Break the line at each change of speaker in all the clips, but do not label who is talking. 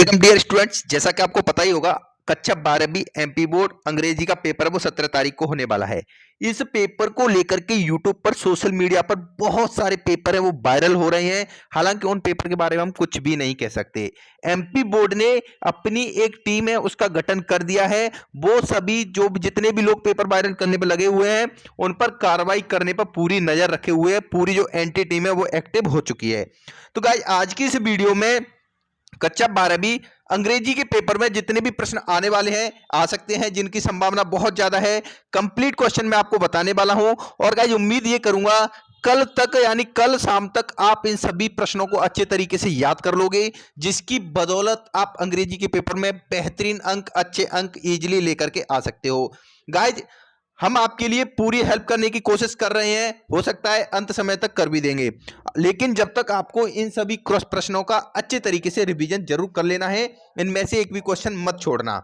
Welcome dear students. जैसा कि आपको पता ही होगा, कक्षा 12वीं एमपी बोर्ड अंग्रेजी का पेपर है वो 17 तारीख को होने वाला है। इस पेपर को लेकर के यूट्यूब पर, सोशल मीडिया पर बहुत सारे पेपर है वो वायरल हो रहे हैं। हालांकि उन पेपर के बारे में हम कुछ भी नहीं कह सकते। एमपी बोर्ड ने अपनी एक टीम है उसका गठन कर दिया है। वो सभी जो जितने भी लोग पेपर वायरल करने पर लगे हुए हैं उन पर कार्रवाई करने पर पूरी नजर रखे हुए है। पूरी जो एंटी टीम है वो एक्टिव हो चुकी है। तो गाइस, आज की इस वीडियो में कक्षा 12वीं अंग्रेजी के पेपर में जितने भी प्रश्न आने वाले हैं, आ सकते हैं, जिनकी संभावना बहुत ज्यादा है, कंप्लीट क्वेश्चन मैं आपको बताने वाला हूं। और गाइस, उम्मीद ये करूंगा कल तक यानी कल शाम तक आप इन सभी प्रश्नों को अच्छे तरीके से याद कर लोगे, जिसकी बदौलत आप अंग्रेजी के पेपर में बेहतरीन अंक, अच्छे अंक इजीली लेकर के आ सकते हो। गाइस, हम आपके लिए पूरी हेल्प करने की कोशिश कर रहे हैं, हो सकता है अंत समय तक कर भी देंगे, लेकिन जब तक आपको इन सभी क्रॉस प्रश्नों का अच्छे तरीके से रिवीजन जरूर कर लेना है। इनमें से एक भी क्वेश्चन मत छोड़ना।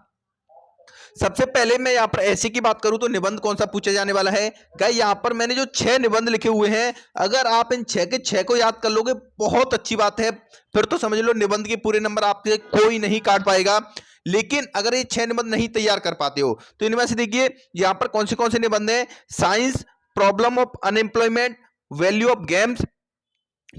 सबसे पहले मैं यहाँ पर ऐसे की बात करूं तो निबंध कौन सा पूछा जाने वाला है। गाइस, यहाँ पर मैंने जो 6 निबंध लिखे हुए हैं, अगर आप इन 6 के 6 को याद कर लोगे बहुत अच्छी बात है। फिर तो समझ लो निबंध के पूरे नंबर आपसे कोई नहीं काट पाएगा। लेकिन अगर ये 6 निबंध नहीं तैयार कर पाते हो तो इनमें से देखिए यहाँ पर कौन से निबंध है। Science, problem of unemployment, value of games,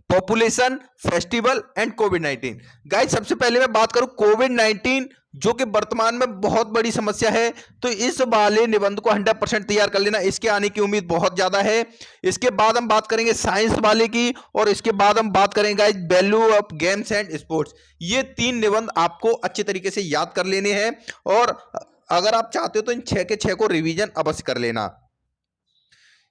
population, festival and Covid 19। Guys, सबसे पहले मैं बात करूं कोविड 19, जो कि वर्तमान में बहुत बड़ी समस्या है, तो इस वाले निबंध को 100% तैयार कर लेना, इसके आने की उम्मीद बहुत ज्यादा है। इसके बाद हम बात करेंगे साइंस वाले की, और इसके बाद हम बात करेंगे guys value of games and sports. ये 3 निबंध आपको अच्छे तरीके से याद कर लेने हैं, और अगर आप चाहते हो तो इन 6 के 6 को रिवीजन अवश्य कर लेना।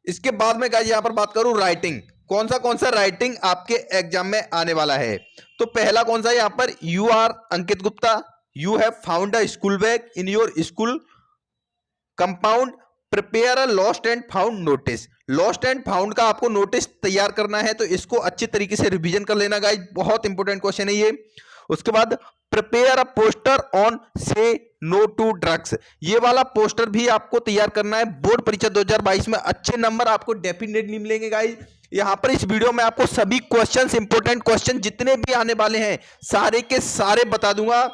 इसके बाद में गाइस यहाँ पर बात करूं राइटिंग, कौन सा राइटिंग आपके एग्जाम में आने वाला है। तो पहला कौन सा है यहाँ पर, you are Ankit Gupta, you have found a school bag in your school compound, prepare a lost and found notice. Lost and found का आपको नोटिस तैयार करना है, तो इसको अच्छे तरीके से रिवीजन कर लेना गाइस, बहुत इंपॉर्टेंट क्वेश्चन है ये। उसके बाद प्रिपेयर अ पोस्टर ऑन से नो टू ड्रग्स, ये वाला पोस्टर भी आपको तैयार करना है। बोर्ड परीक्षा 2022 में अच्छे नंबर आपको डेफिनेटली मिलेंगे गाइस। यहां पर इस वीडियो में आपको सभी क्वेश्चंस, इंपॉर्टेंट क्वेश्चन जितने भी आने वाले हैं सारे के सारे बता दूंगा।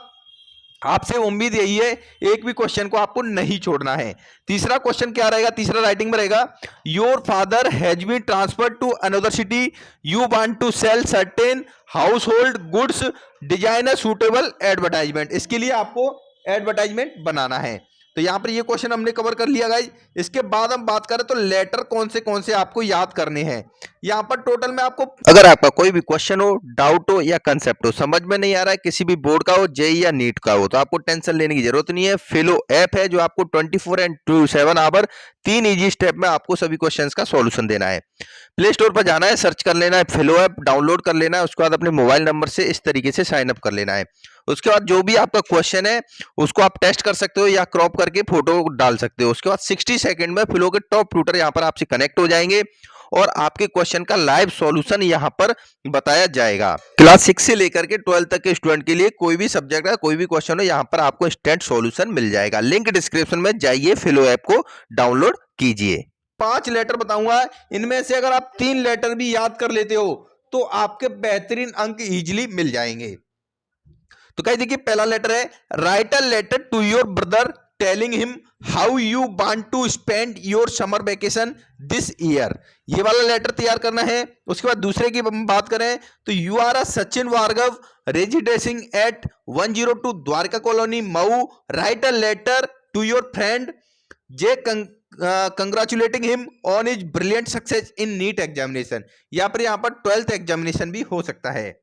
आपसे उम्मीद यही है, एक भी क्वेश्चन को आपको नहीं छोड़ना है। तीसरा क्वेश्चन क्या रहेगा, तीसरा राइटिंग में रहेगा, your father has been transferred to another city, you want to sell certain household goods, design a suitable advertisement. इसके लिए आपको एडवर्टाइजमेंट बनाना है। तो यहां पर ये क्वेश्चन हमने कवर कर लिया गाइस। इसके बाद हम बात करें तो लेटर कौन से आपको याद करने हैं। यहां पर टोटल में आपको, अगर आपका कोई भी क्वेश्चन हो, डाउट हो या कंसेप्ट हो, समझ में नहीं आ रहा है, किसी भी बोर्ड का हो, जेई या नीट का हो, तो आपको टेंशन लेने की जरूरत नहीं है। फिलो ऐप है जो आपको 24/7 आवर 3 इजी स्टेप में आपको सभी क्वेश्चंस का सॉल्यूशन देना है। प्ले स्टोर पर जाना है, सर्च कर लेना है, फिलो ऐप डाउनलोड कर लेना है। उसके बाद अपने मोबाइल नंबर से इस तरीके से साइन अप कर लेना है। उसके बाद जो भी आपका क्वेश्चन है उसको आप टेस्ट कर सकते हो या क्रॉप करके फोटो डाल सकते हो। उसके बाद 60 सेकंड में फिलो के टॉप ट्यूटर यहां पर आपसे कनेक्ट हो जाएंगे और आपके क्वेश्चन का लाइव सॉल्यूशन यहां पर बताया जाएगा। क्लास 6 से लेकर के 12 तक के स्टूडेंट के लिए कोई भी सब्जेक्ट का कोई भी क्वेश्चन हो, यहां पर आपको इंस्टेंट सॉल्यूशन मिल जाएगा। लिंक डिस्क्रिप्शन में जाइए, फिलो ऐप को डाउनलोड कीजिए। 5 लेटर बताऊंगा, इनमें से अगर आप 3 लेटर भी याद कर लेते हो तो आपके बेहतरीन अंक इजीली मिल जाएंगे। तो कहीं देखिए, पहला लेटर है, write a letter to your brother telling him how you want to spend your summer vacation this year. ये वाला लेटर तैयार करना है। उसके बाद दूसरे की बात करें तो you are a Sachin Bhargava residing at 102 Dwarka colony Mau, write a letter to your friend J congratulating him on his brilliant success in NEET examination. यहाँ पर 12th एग्जामिनेशन भी हो सकता है।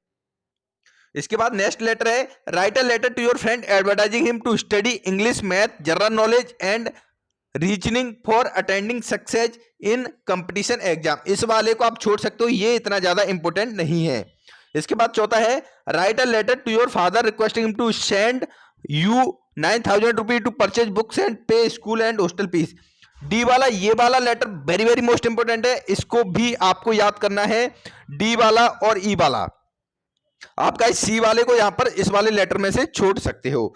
इसके बाद नेक्स्ट लेटर है, write a letter to your friend advertising him to study English, math, general knowledge and reasoning for attending success in competition exam. इस वाले को आप छोड़ सकते हो, ये इतना ज्यादा इंपॉर्टेंट नहीं है। इसके बाद चौथा है, write a letter to your father requesting him to send you 9,000 rupees to purchase books and pay school and hostel fees. D वाला, ये वाला letter very very most important है, इसको भी आपको याद करना है। डी वाला और ई वाला आपका इस सी वाले को यहां पर इस वाले लेटर में से छोड़ सकते हो।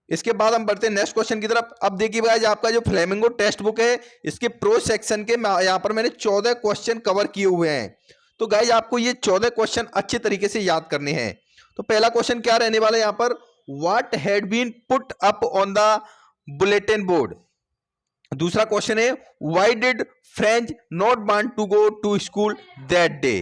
इसके बाद हम बढ़ते हैं नेक्स्ट क्वेश्चन की तरफ। अब देखिए गाइस, आपका जो फ्लेमिंगो टेक्स्ट बुक है, इसके प्रो सेक्शन के यहां पर मैंने 14 क्वेश्चन कवर किए हुए हैं। तो गाइस, आपको ये 14 क्वेश्चन अच्छे तरीके से याद करने हैं। तो पहला क्वेश्चन क्या रहने वाला है यहाँ पर, what had been put up on the bulletin board. दूसरा क्वेश्चन है why did French not want to go to school that day.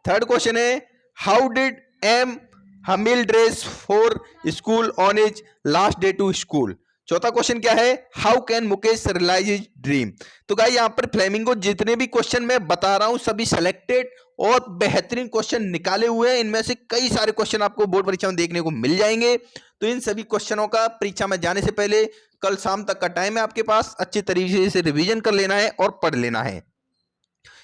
Third question है how did M Hamel dress for school on his last day to school. चौथा question क्या है how can Mukesh realise his dream. तो guys यहाँ पर flamingo जितने भी question मैं बता रहा हूं सभी सिलेक्टेड और बेहतरीन क्वेश्चन निकाले हुए हैं। इनमें से कई सारे क्वेश्चन आपको बोर्ड परीक्षा में देखने को मिल जाएंगे। तो इन सभी क्वेश्चनों का परीक्षा में जाने से पहले कल शाम तक का टाइम है आपके पास, अच्छी तरीके से रिवीजन कर लेना है और पढ़ लेना है।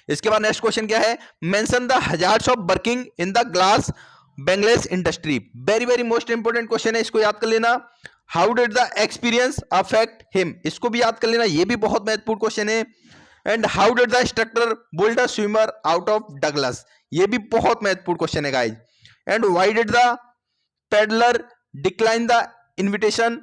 इसके बाद नेक्स्ट क्वेश्चन क्या है mention the hazards of working in the glass bangles industry. Very very most important question है, इसको याद कर लेना। How did the experience affect him, इसको भी याद कर लेना, ये भी बहुत महत्वपूर्ण क्वेश्चन है। And how did the instructor build a swimmer out of Douglas, ये भी बहुत महत्वपूर्ण क्वेश्चन है guys. And why did the peddler decline the invitation,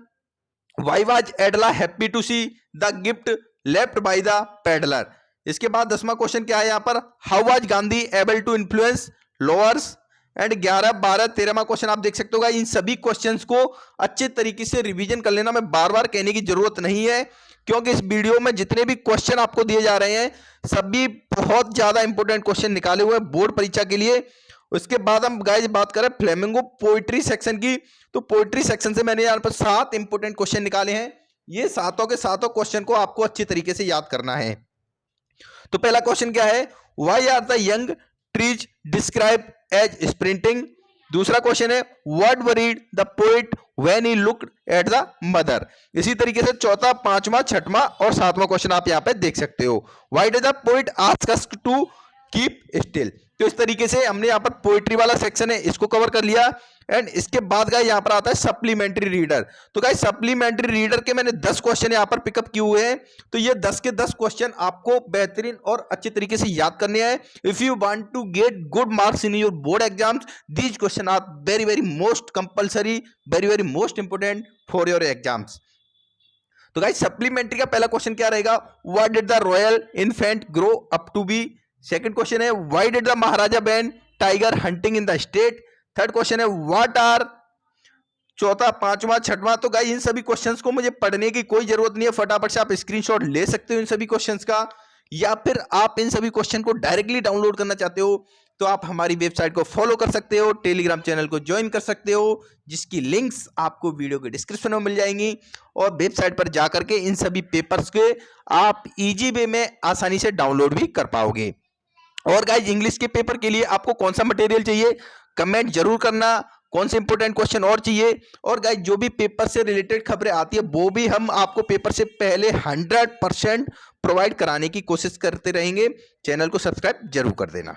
why was Edla happy to see the gift left by the peddler. इसके बाद 10वां question क्या है यहाँ पर how was Gandhi able to influence lawyers. एंड 11, 12, 13वां क्वेश्चन आप देख सकते हो। इन सभी क्वेश्चंस को अच्छे तरीके से रिवीजन कर लेना, मैं बार बार कहने की जरूरत नहीं है क्योंकि इस वीडियो में जितने भी क्वेश्चन आपको दिए जा रहे हैं सभी बहुत ज्यादा इंपॉर्टेंट क्वेश्चन निकाले हुए हैं बोर्ड परीक्षा के लिए। उसके बाद हम गाइस बात करें फ्लेमिंगो पोइट्री सेक्शन की, तो पोइट्री सेक्शन से मैंने यहाँ पर 7 इंपॉर्टेंट क्वेश्चन निकाले हैं। ये सातों के सातों क्वेश्चन को आपको अच्छी तरीके से याद करना है। तो पहला क्वेश्चन क्या है why are the young trees describe as sprinting. दूसरा क्वेश्चन है what worried the poet when he looked at the mother. इसी तरीके से चौथा, पांचवा, छठवां और सातवां क्वेश्चन आप यहाँ पे देख सकते हो। Why did the poet ask us to keep still. तो इस तरीके से हमने यहाँ पर पोएट्री वाला सेक्शन है इसको कवर कर लिया। एंड इसके बाद गाइस यहाँ पर आता है सप्लीमेंट्री रीडर। तो गाइस सप्लीमेंट्री रीडर के मैंने 10 क्वेश्चन यहाँ पर पिकअप किए हुए हैं। तो ये 10 के 10 क्वेश्चन आपको बेहतरीन और अच्छे तरीके से याद करने हैं। If you want to get good marks in your board exams these questions are very very most compulsory, very very most important for your exams. तो गाइस सप्लीमेंट्री का पहला क्वेश्चन क्या रहेगा what did the royal infant grow up to be. Second question है why did the Maharaja ban tiger hunting in the state. Third question है what are. चौथा, पांचवा, छठवां। तो गाइस इन सभी क्वेश्चंस को मुझे पढ़ने की कोई जरूरत नहीं है, फटाफट से आप स्क्रीनशॉट ले सकते हो इन सभी क्वेश्चंस का, या फिर आप इन सभी क्वेश्चन को डायरेक्टली डाउनलोड करना चाहते हो तो आप हमारी वेबसाइट को फॉलो कर सकते हो, टेलीग्राम चैनल को ज्वाइन कर सकते हो जिसकी लिंक्स आपको वीडियो के डिस्क्रिप्शन में मिल जाएंगी। और वेबसाइट पर जाकर के इन सभी पेपर्स के आप इजी वे में आसानी से डाउनलोड भी कर पाओगे। और गाइस इंग्लिश के पेपर के लिए आपको कौन सा मटेरियल चाहिए कमेंट जरूर करना, कौन से इंपॉर्टेंट क्वेश्चन और चाहिए। और गाइस जो भी पेपर से रिलेटेड खबरें आती है वो भी हम आपको पेपर से पहले 100% प्रोवाइड कराने की कोशिश करते रहेंगे। चैनल को सब्सक्राइब जरूर कर देना।